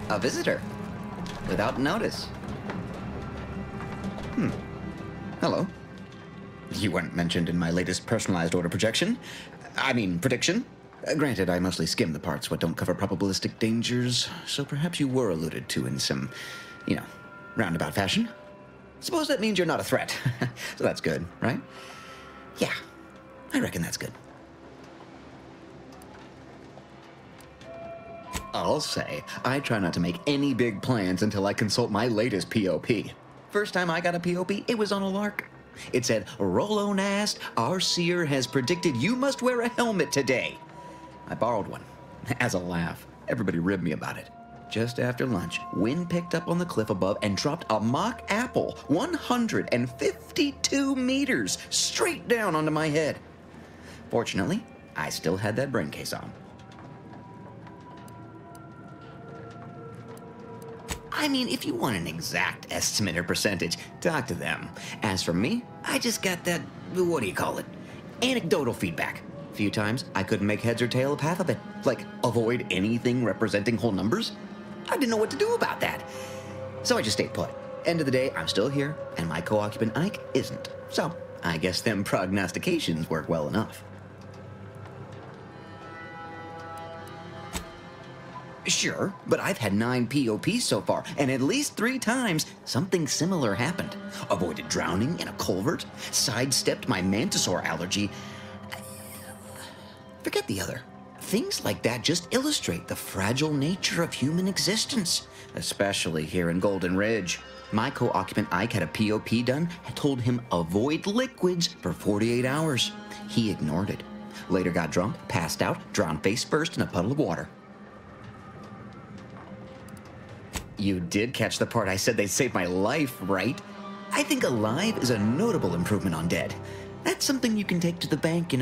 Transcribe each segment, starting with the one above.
A visitor. Without notice. Hello. You weren't mentioned in my latest personalized order prediction. Granted, I mostly skim the parts what don't cover probabilistic dangers, so perhaps you were alluded to in some, roundabout fashion. Suppose that means you're not a threat. So that's good, right? Yeah, I reckon that's good. I'll say, I try not to make any big plans until I consult my latest POP. First time I got a POP, it was on a lark. It said, Rollo Nast, our seer has predicted you must wear a helmet today. I borrowed one, as a laugh. Everybody ribbed me about it. Just after lunch, wind picked up on the cliff above and dropped a mock apple 152 meters straight down onto my head. Fortunately, I still had that brain case on. If you want an exact estimate or percentage, talk to them. As for me, I just got that, anecdotal feedback. A few times, I couldn't make heads or tail of half of it. Like, avoid anything representing whole numbers. I didn't know what to do about that. So I just stayed put. End of the day, I'm still here, and my co-occupant Ike isn't. So, I guess them prognostications work well enough. Sure, but I've had 9 POPs so far, and at least 3 times something similar happened. Avoided drowning in a culvert, sidestepped my mantisaur allergy. Forget the other. Things like that just illustrate the fragile nature of human existence, especially here in Golden Ridge. My co-occupant Ike had a POP done and told him avoid liquids for 48 hours. He ignored it. Later got drunk, passed out, drowned face first in a puddle of water. You did catch the part I said they saved my life, right? I think alive is a notable improvement on dead. That's something you can take to the bank,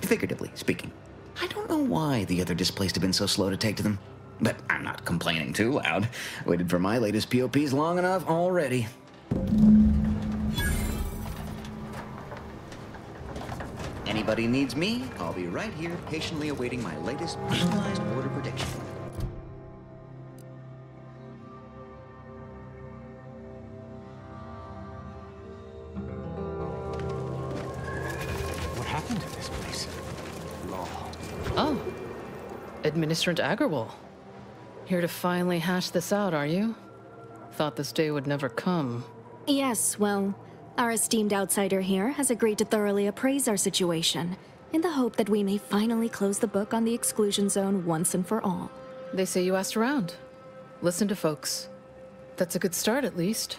Figuratively speaking. I don't know why the other displaced have been so slow to take to them. But I'm not complaining too loud. Waited for my latest POPs long enough already. Anybody needs me, I'll be right here patiently awaiting my latest personalized order prediction. What happened to this place? Law. Oh, Administrator Agarwal. Here to finally hash this out, are you? Thought this day would never come. Yes, well, our esteemed outsider here has agreed to thoroughly appraise our situation, in the hope that we may finally close the book on the exclusion zone once and for all. They say you asked around. Listen to folks. That's a good start, at least.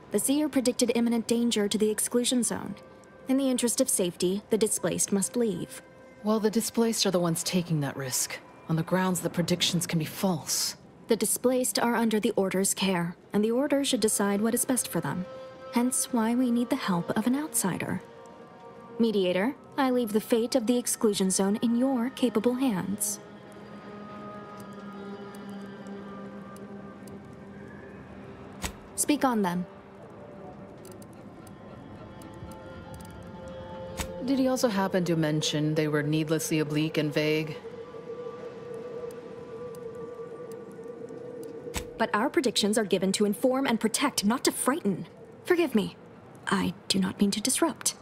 The seer predicted imminent danger to the exclusion zone. In the interest of safety, the displaced must leave. Well, the displaced are the ones taking that risk, on the grounds that predictions can be false. The displaced are under the Order's care, and the Order should decide what is best for them. Hence why we need the help of an outsider. Mediator, I leave the fate of the exclusion zone in your capable hands. Speak on, then. Did he also happen to mention they were needlessly oblique and vague? But our predictions are given to inform and protect, not to frighten. Forgive me. I do not mean to disrupt.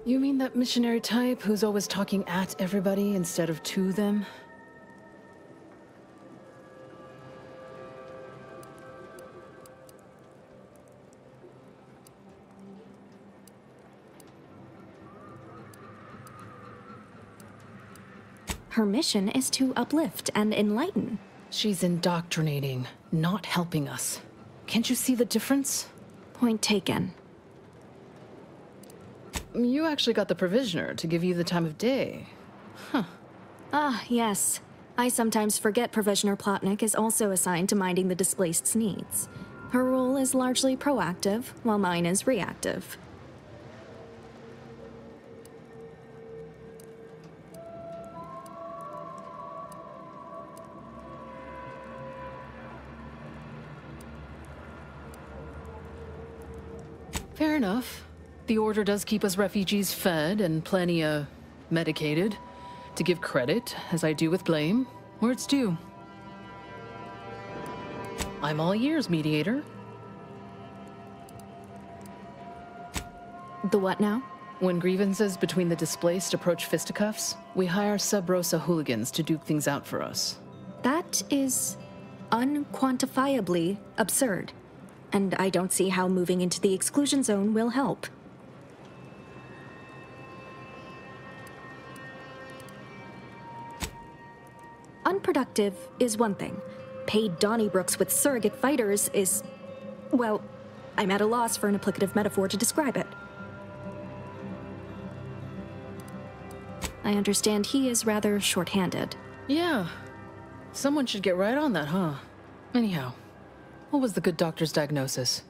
You mean that missionary type who's always talking at everybody instead of to them? Her mission is to uplift and enlighten. She's indoctrinating, not helping us. Can't you see the difference? Point taken. You actually got the provisioner to give you the time of day. Huh. Ah, yes. I sometimes forget Provisioner Plotnik is also assigned to minding the displaced's needs. Her role is largely proactive, while mine is reactive. Fair enough. The Order does keep us refugees fed and plenty, medicated. To give credit, as I do with blame, where it's due. I'm all ears, Mediator. The what now? When grievances between the displaced approach fisticuffs, we hire Sub Rosa hooligans to duke things out for us. That is unquantifiably absurd. And I don't see how moving into the exclusion zone will help. Unproductive is one thing. Paid Donnybrooks with surrogate fighters is... well, I'm at a loss for an applicative metaphor to describe it. I understand he is rather short-handed. Yeah. Someone should get right on that, huh? Anyhow, what was the good doctor's diagnosis?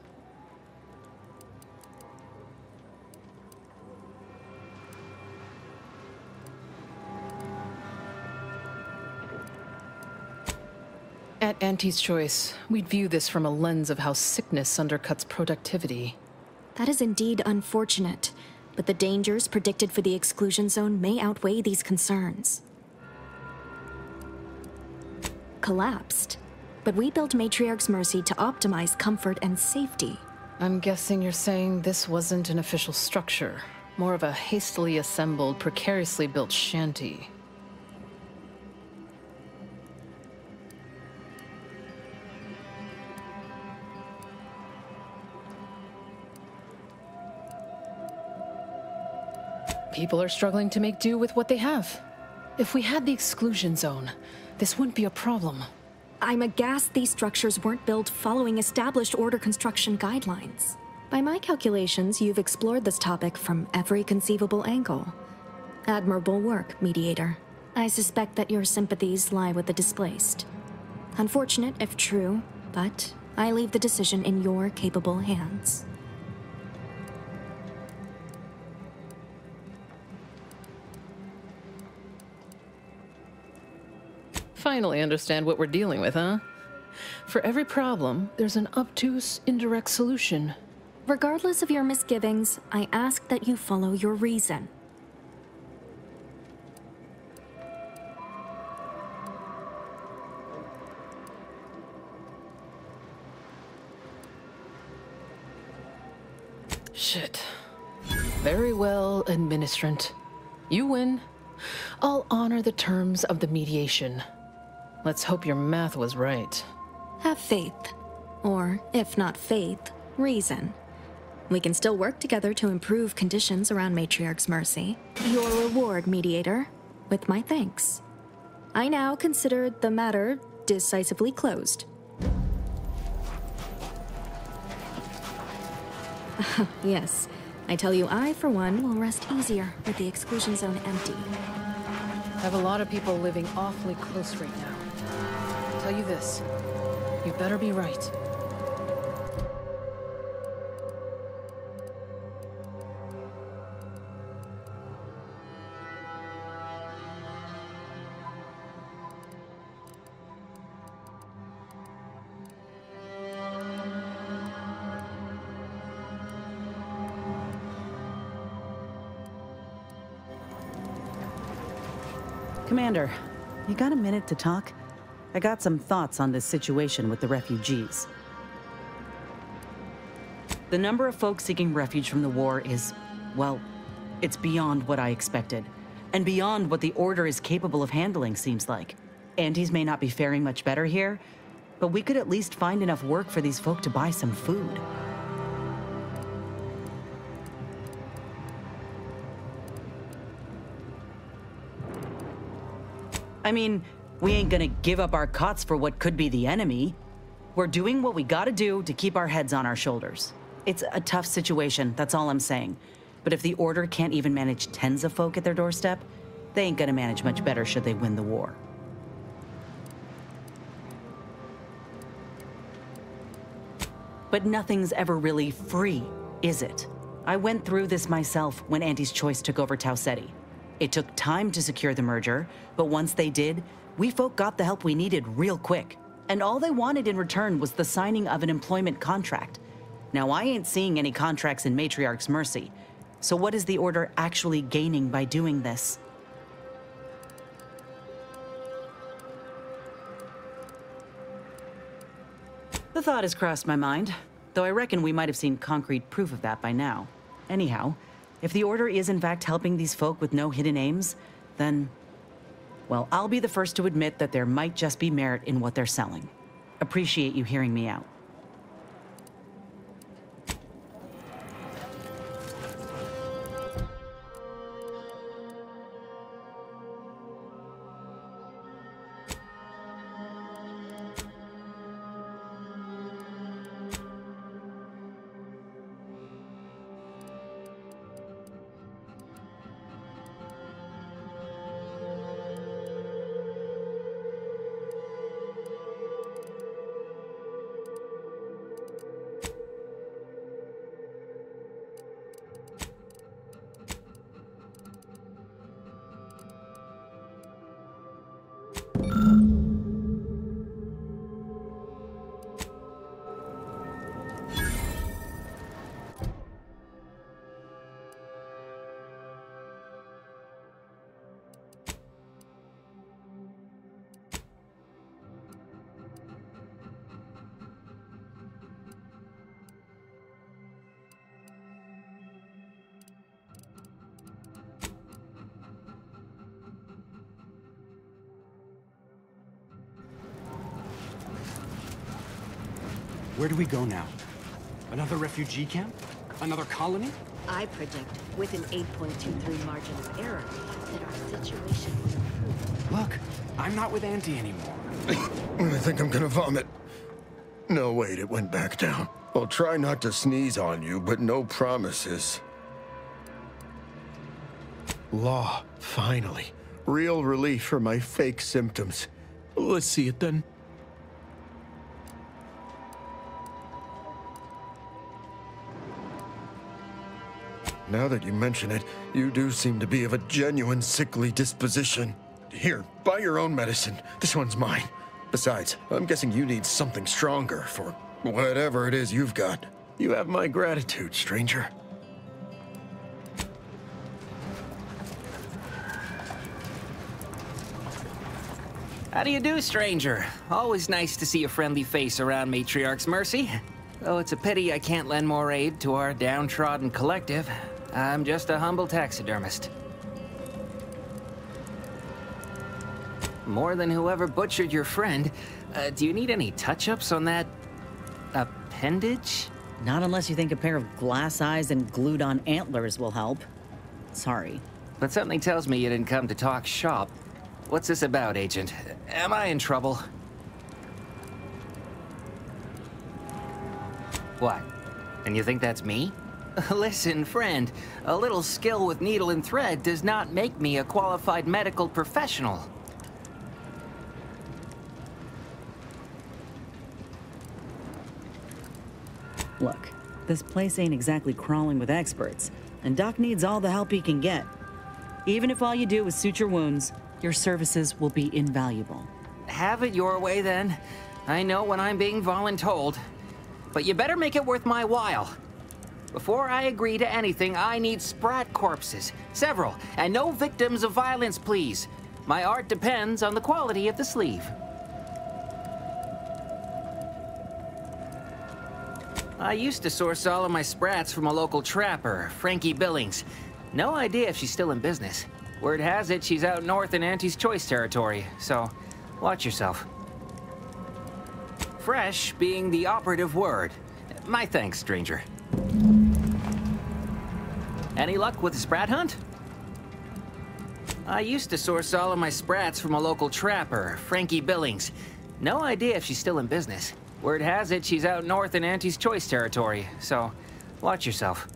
At Auntie's choice, we'd view this from a lens of how sickness undercuts productivity. That is indeed unfortunate, but the dangers predicted for the exclusion zone may outweigh these concerns. Collapsed, but we built Matriarch's Mercy to optimize comfort and safety. I'm guessing you're saying this wasn't an official structure, more of a hastily assembled, precariously built shanty. People are struggling to make do with what they have. If we had the exclusion zone, this wouldn't be a problem. I'm aghast these structures weren't built following established Order construction guidelines. By my calculations, you've explored this topic from every conceivable angle. Admirable work, Mediator. I suspect that your sympathies lie with the displaced. Unfortunate if true, but I leave the decision in your capable hands. Finally understand what we're dealing with, huh? For every problem, there's an obtuse, indirect solution. Regardless of your misgivings, I ask that you follow your reason. Shit. Very well, Administrant. You win. I'll honor the terms of the mediation. Let's hope your math was right. Have faith. Or, if not faith, reason. We can still work together to improve conditions around Matriarch's Mercy. Your reward, Mediator, with my thanks. I now consider the matter decisively closed. Yes, I tell you, I, for one, will rest easier with the exclusion zone empty. I have a lot of people living awfully close right now. I'll tell you this, you better be right. Commander, you got a minute to talk? I got some thoughts on this situation with the refugees. The number of folks seeking refuge from the war is, well, it's beyond what I expected. And beyond what the Order is capable of handling, seems like. Andes may not be faring much better here, but we could at least find enough work for these folk to buy some food. I mean, we ain't gonna give up our cots for what could be the enemy. We're doing what we gotta do to keep our heads on our shoulders. It's a tough situation, that's all I'm saying. But if the Order can't even manage tens of folk at their doorstep, they ain't gonna manage much better should they win the war. But nothing's ever really free, is it? I went through this myself when Auntie's Choice took over Tau Ceti. It took time to secure the merger, but once they did, we folk got the help we needed real quick. And all they wanted in return was the signing of an employment contract. Now, I ain't seeing any contracts in Matriarch's Mercy, So what is the Order actually gaining by doing this? The thought has crossed my mind, though I reckon we might have seen concrete proof of that by now. Anyhow, if the Order is in fact helping these folk with no hidden aims, then, well, I'll be the first to admit that there might just be merit in what they're selling. Appreciate you hearing me out. Where do we go now? Another refugee camp? Another colony? I predict, with an 8.23 margin of error, that our situation will improve. Look, I'm not with Auntie anymore. I think I'm gonna vomit. No, wait, it went back down. I'll try not to sneeze on you, but no promises. Law, finally. Real relief for my fake symptoms. Let's see it then. Now that you mention it, you do seem to be of a genuine sickly disposition. Here, buy your own medicine. This one's mine. Besides, I'm guessing you need something stronger for whatever it is you've got. You have my gratitude, stranger. How do you do, stranger? Always nice to see a friendly face around Matriarch's Mercy. Though it's a pity I can't lend more aid to our downtrodden collective. I'm just a humble taxidermist. More than whoever butchered your friend, do you need any touch-ups on that appendage? Not unless you think a pair of glass eyes and glued-on antlers will help. Sorry. But something tells me you didn't come to talk shop. What's this about, Agent? Am I in trouble? What? And you think that's me? Listen, friend, a little skill with needle and thread does not make me a qualified medical professional. Look, this place ain't exactly crawling with experts, and Doc needs all the help he can get. Even if all you do is suture wounds, your services will be invaluable. Have it your way, then. I know when I'm being voluntold. But you better make it worth my while. Before I agree to anything, I need sprat corpses. Several. And no victims of violence, please. My art depends on the quality of the sleeve. I used to source all of my sprats from a local trapper, Frankie Billings. No idea if she's still in business. Word has it she's out north in Auntie's Choice territory, so watch yourself. Fresh being the operative word. My thanks, stranger. Any luck with the sprat hunt? I used to source all of my sprats from a local trapper, Frankie Billings. No idea if she's still in business. Word has it she's out north in Auntie's Choice territory, so watch yourself.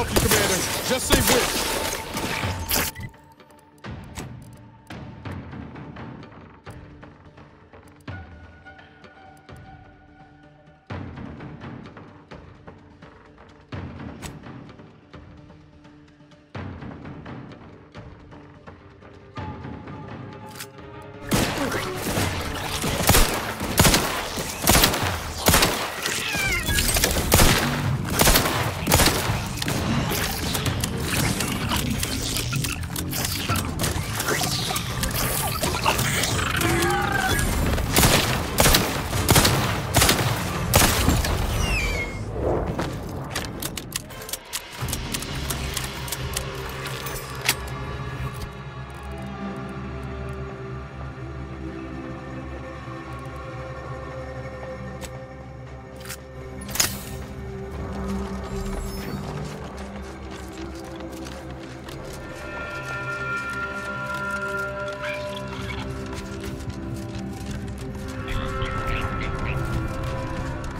help you, Commander. Just say which.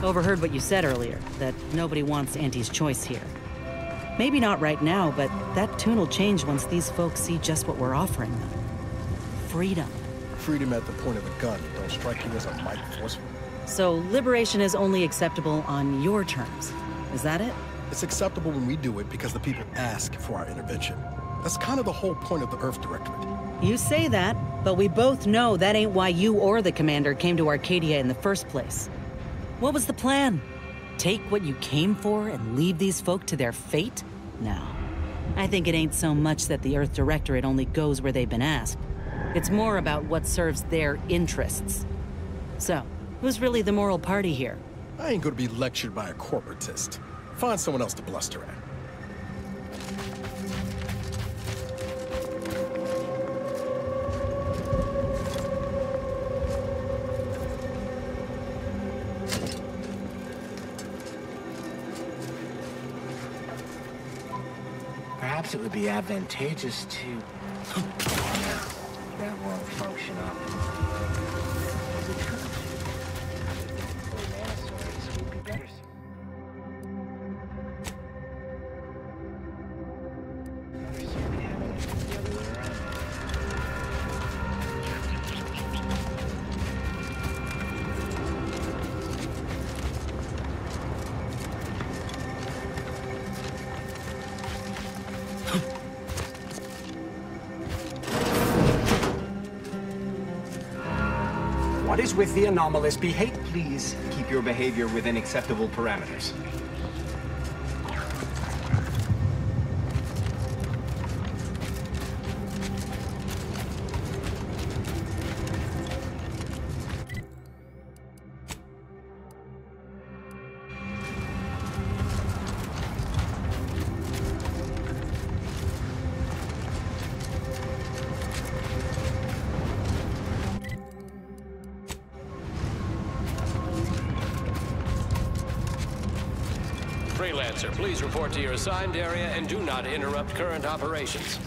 Overheard what you said earlier, that nobody wants Auntie's choice here. Maybe not right now, but that tune will change once these folks see just what we're offering them. Freedom. Freedom at the point of the gun. Don't strike you as a mighty forceful. So liberation is only acceptable on your terms. Is that it? It's acceptable when we do it because the people ask for our intervention. That's kind of the whole point of the Earth Directorate. You say that, but we both know that ain't why you or the commander came to Arcadia in the first place. What was the plan? Take what you came for and leave these folk to their fate? No. I think it ain't so much that the Earth Directorate only goes where they've been asked. It's more about what serves their interests. So, who's really the moral party here? I ain't gonna be lectured by a corporatist. Find someone else to bluster at. Perhaps it would be advantageous to... that won't function up. Would be better. What is with the anomalous behavior? Please keep your behavior within acceptable parameters. Freelancer, please report to your assigned area and do not interrupt current operations.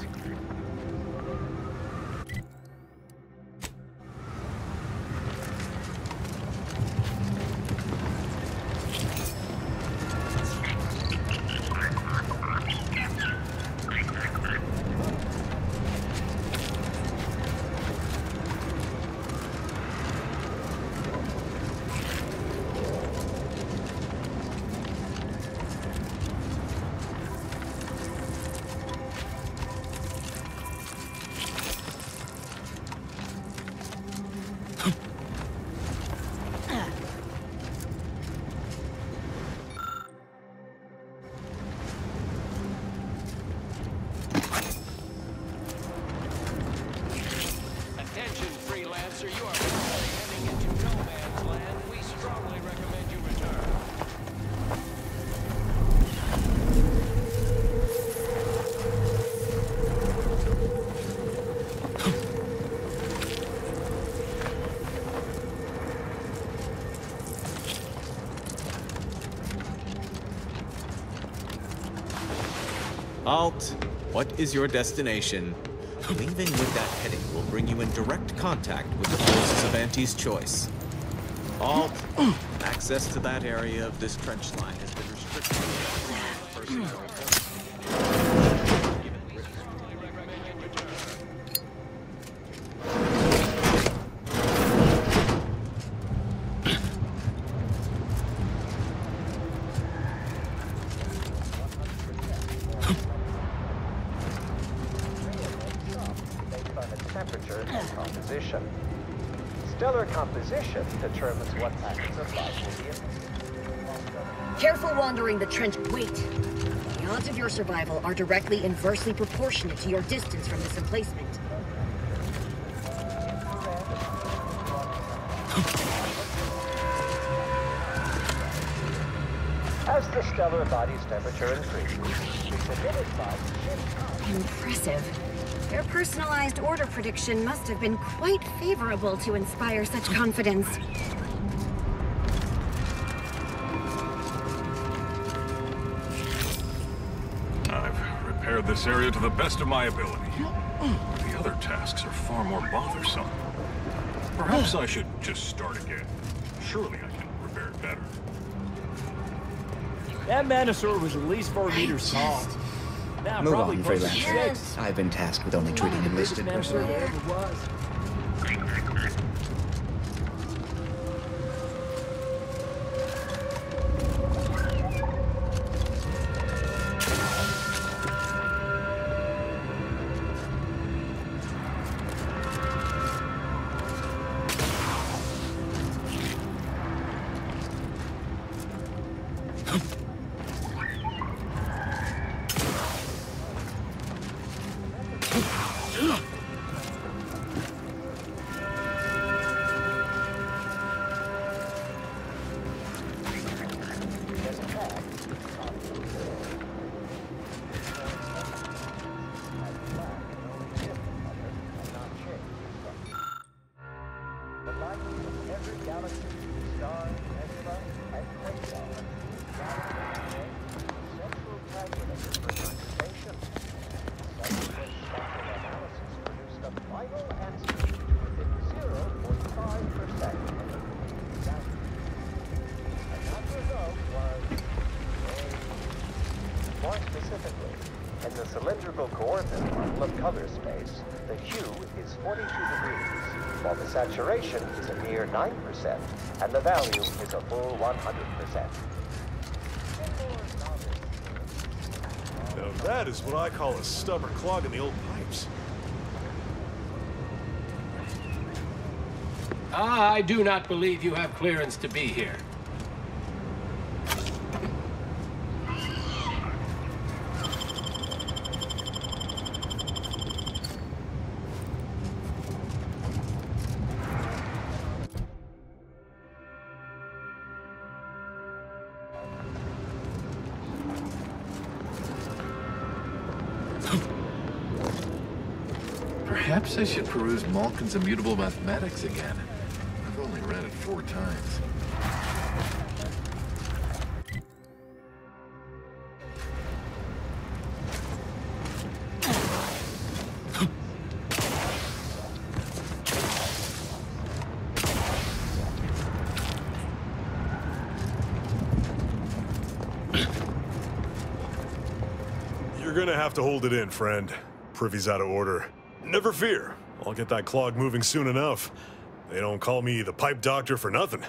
Alt, what is your destination? Leaving with that heading will bring you in direct contact with the forces of Auntie's choice. Alt, access to that area of this trench line has been restricted to personnel. composition. Stellar composition determines what patterns of life will be in. Careful wandering the trench. Wait. The odds of your survival are directly inversely proportionate to your distance from this emplacement. As the stellar body's temperature increases, its emitted light shifts up. Impressive. Their personalized order prediction must have been quite favorable to inspire such confidence. I've repaired this area to the best of my ability. The other tasks are far more bothersome. Perhaps I should just start again. Surely I can repair it better. That Manosaur was at least 4 meters tall. Now Move probably on, closer to freelancer. 6. I've been tasked with only treating enlisted Manosaur personnel. there ever was. More specifically, in the cylindrical coordinate model of color space, the hue is 42 degrees, while the saturation is a mere 9%, and the value is a full 100%. Now that is what I call a stubborn clog in the old pipes. I do not believe you have clearance to be here. Perhaps I should peruse Malkin's Immutable Mathematics again. I've only read it 4 times. You're gonna have to hold it in, friend. Privy's out of order. Never fear. I'll get that clog moving soon enough. They don't call me the pipe doctor for nothing.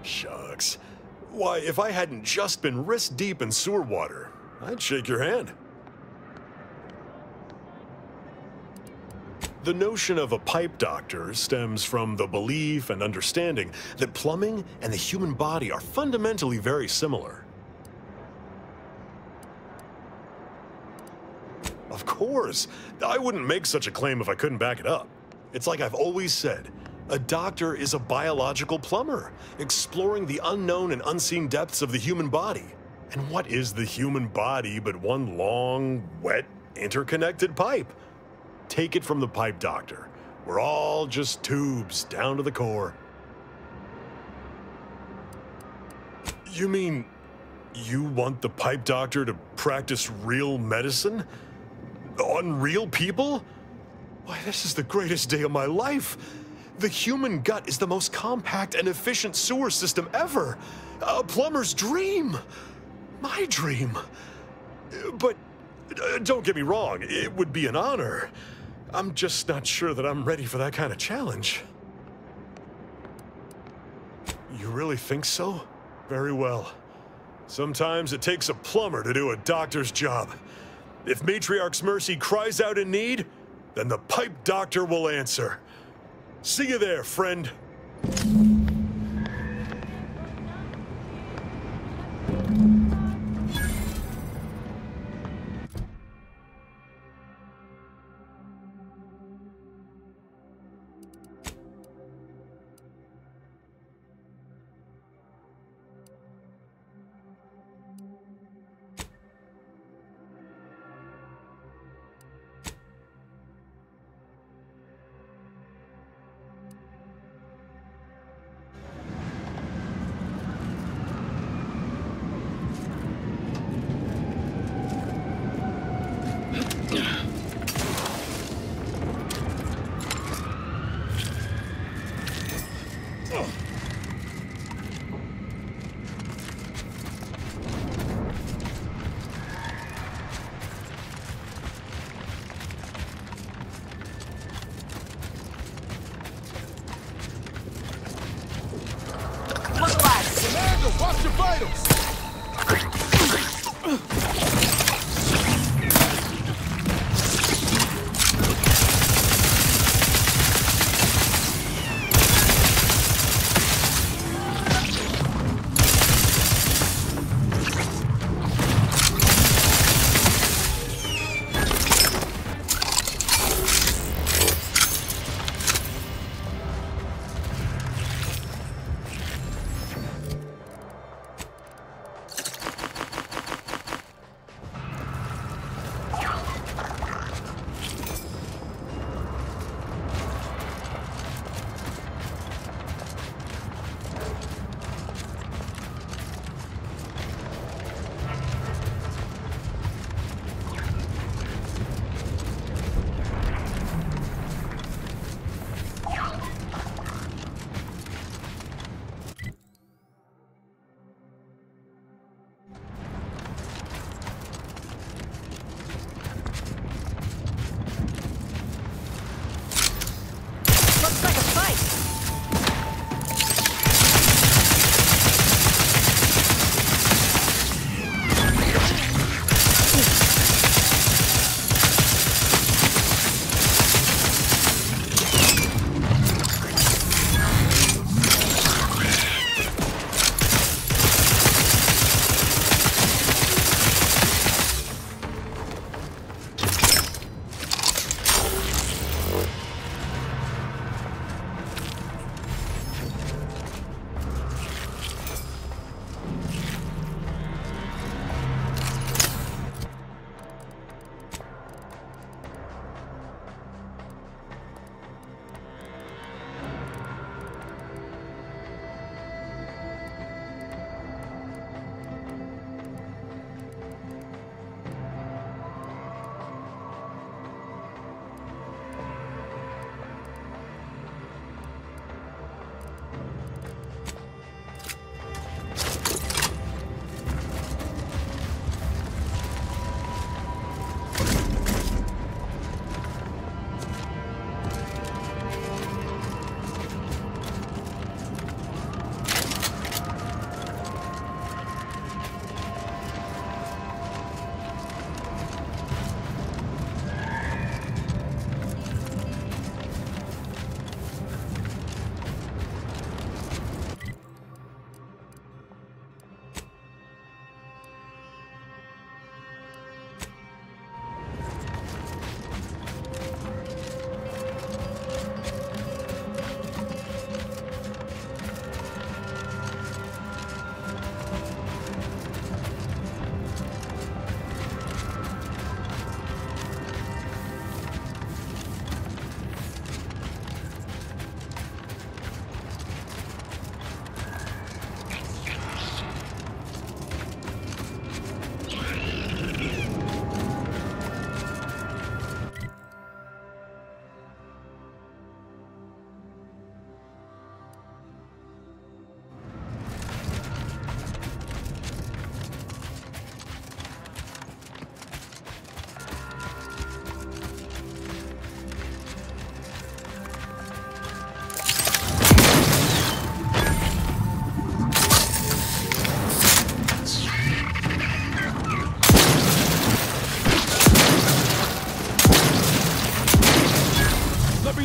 Shucks. Why, if I hadn't just been wrist-deep in sewer water, I'd shake your hand. The notion of a pipe doctor stems from the belief and understanding that plumbing and the human body are fundamentally very similar. Of course, I wouldn't make such a claim if I couldn't back it up. It's like I've always said, a doctor is a biological plumber, exploring the unknown and unseen depths of the human body. And what is the human body but one long, wet, interconnected pipe? Take it from the pipe doctor. We're all just tubes down to the core. You mean, you want the pipe doctor to practice real medicine? On real people? Why, this is the greatest day of my life. The human gut is the most compact and efficient sewer system ever. A plumber's dream. My dream. But don't get me wrong, it would be an honor. I'm just not sure that I'm ready for that kind of challenge. You really think so? Very well. Sometimes it takes a plumber to do a doctor's job. If Matriarch's mercy cries out in need, then the Pipe Doctor will answer. See you there, friend. Watch your vitals!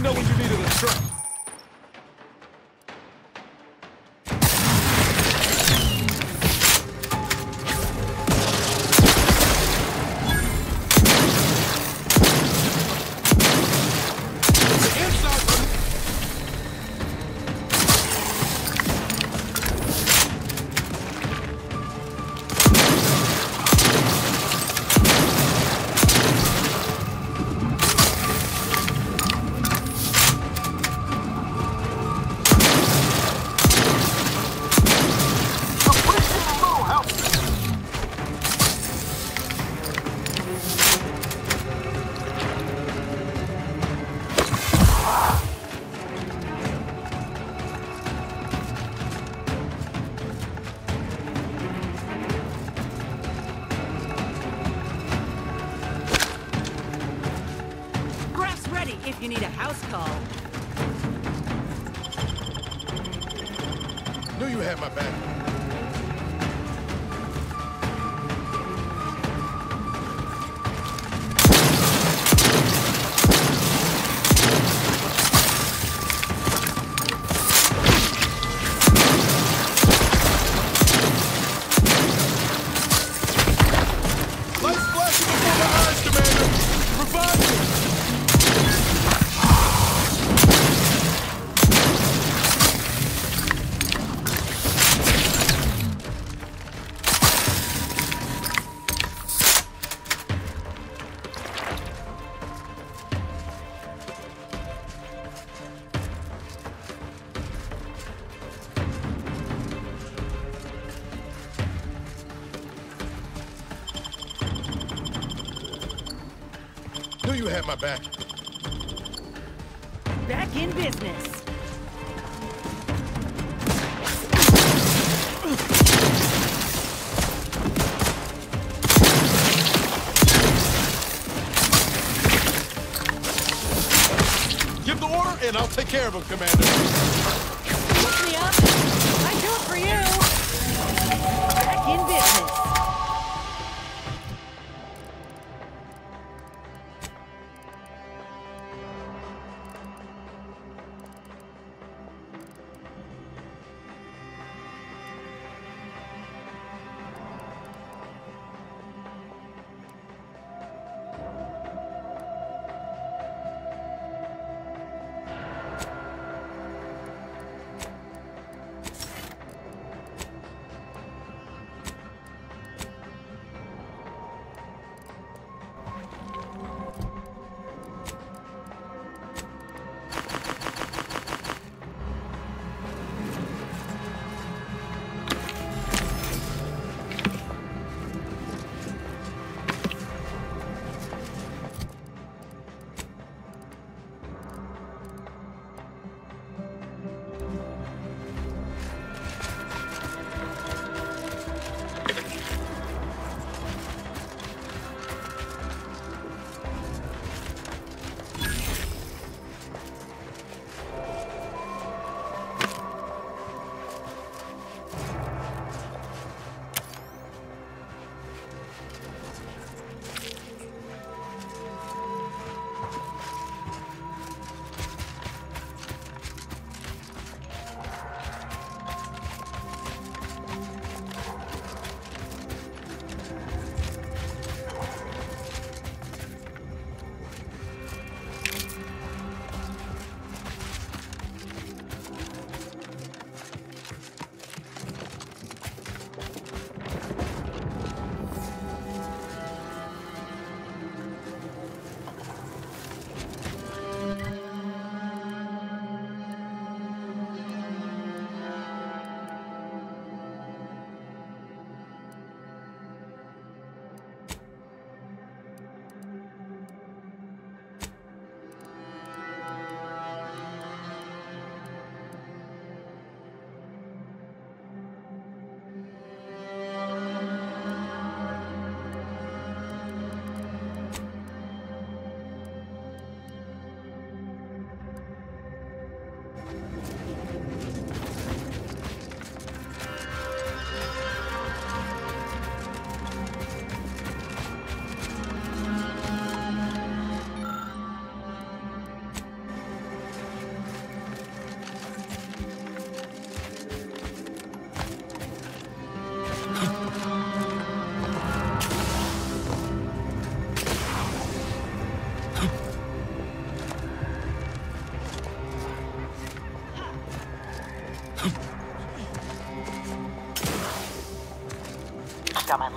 know when you needed a truck. If you need a house call. Knew you had my back. Lights flashing before my eyes, Commander! Revive me! Knew you had my back. Back in business. Give the order, and I'll take care of him, Commander. Look me up. I do it for you. Back in business.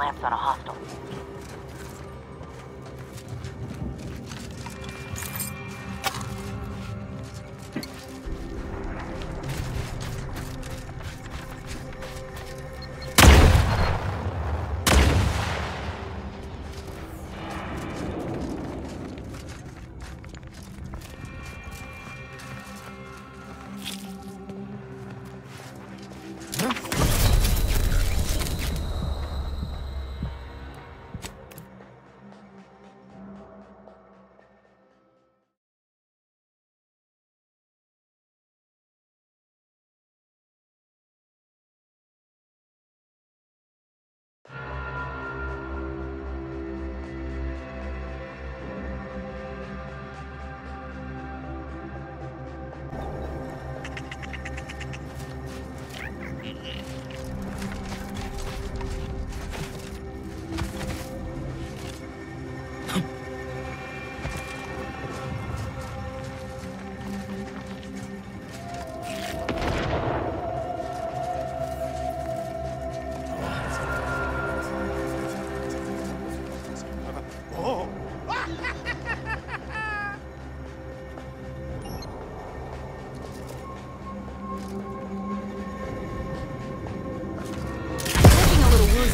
lamps on a hostile.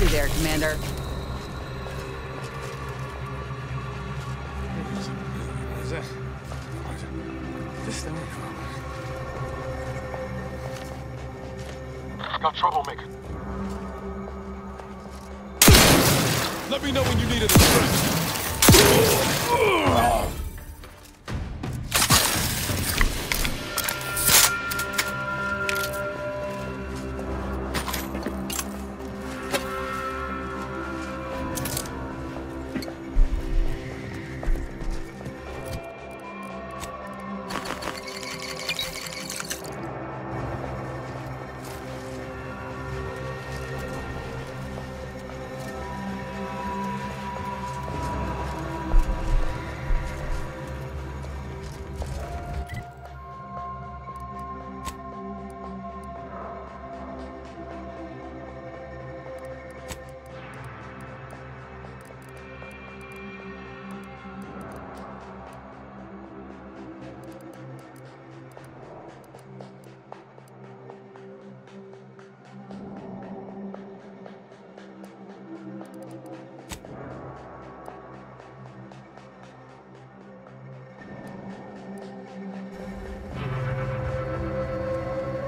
There, Commander. What is that? This thing? Got troublemaker. Let me know when you need a distraction.